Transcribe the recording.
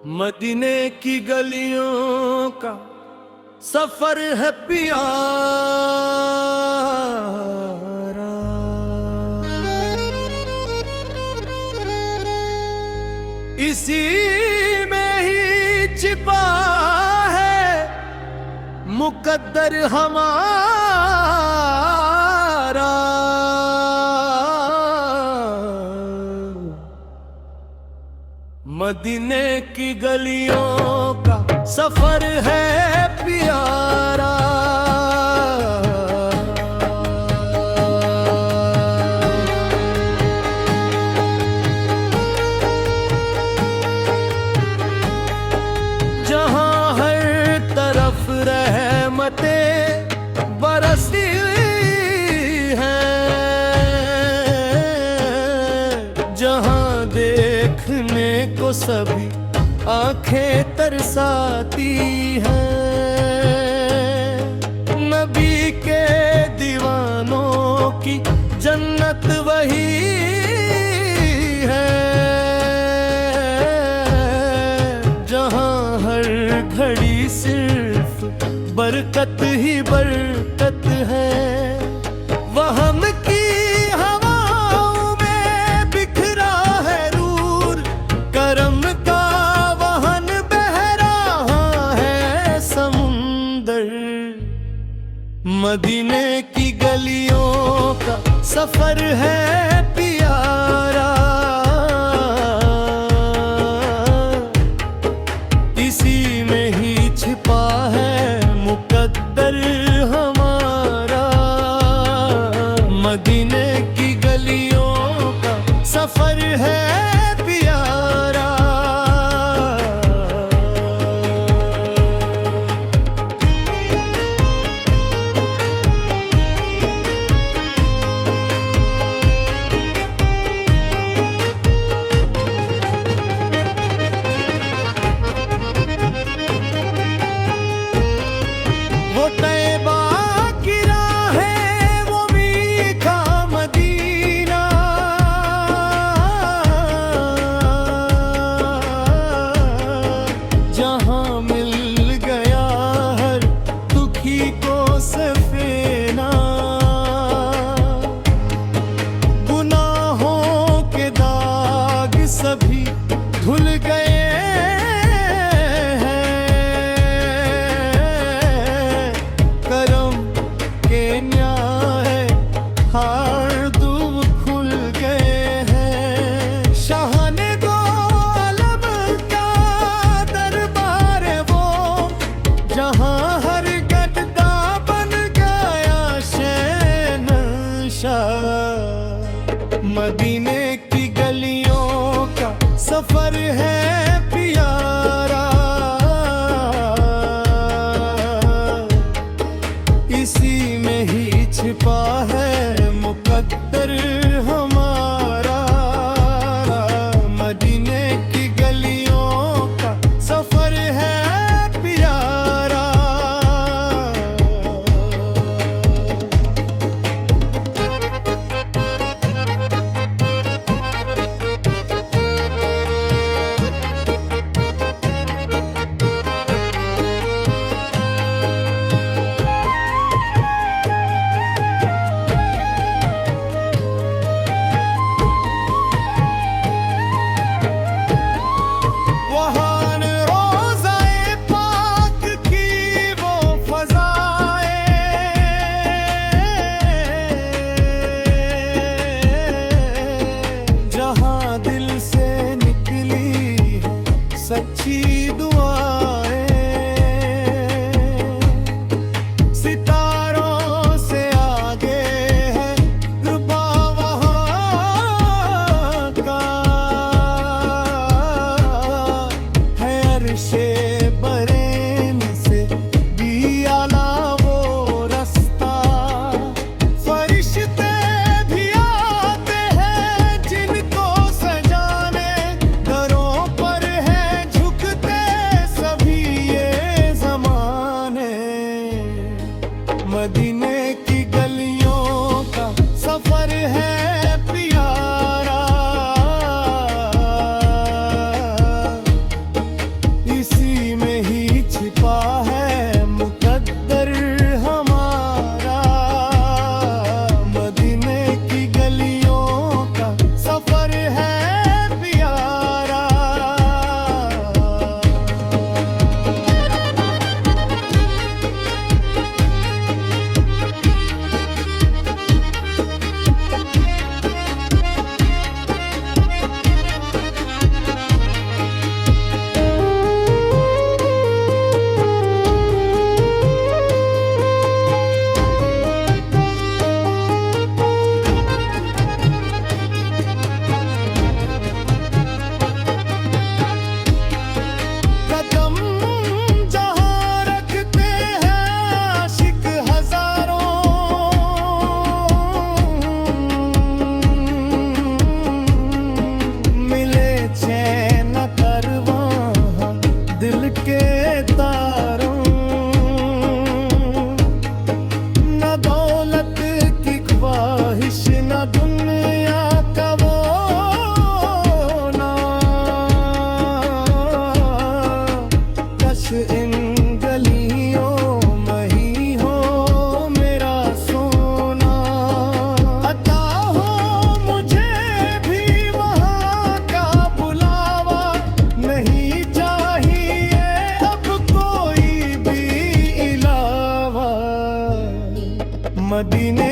मदीने की गलियों का सफर है प्यारा। इसी में ही छिपा है मुकद्दर हमारा। मदीने की गलियों का सफर है प्यारा। जहां हर तरफ रहमतें बरसती हैं, जहां देखने को सभी आंखें तरसाती हैं। नबी के दीवानों की जन्नत वही है, जहां हर घड़ी सिर्फ बरकत ही बरकत है। वहम की हवाओं में बिखरा है रूर, करम का वहन बह रहा है समुंदर। मदीने की गलियों का सफर है प्यारा। इसी में ही छिपा है मुकद्दर हमारा। मदीने की गलियों का सफर है प्यारा। मदीने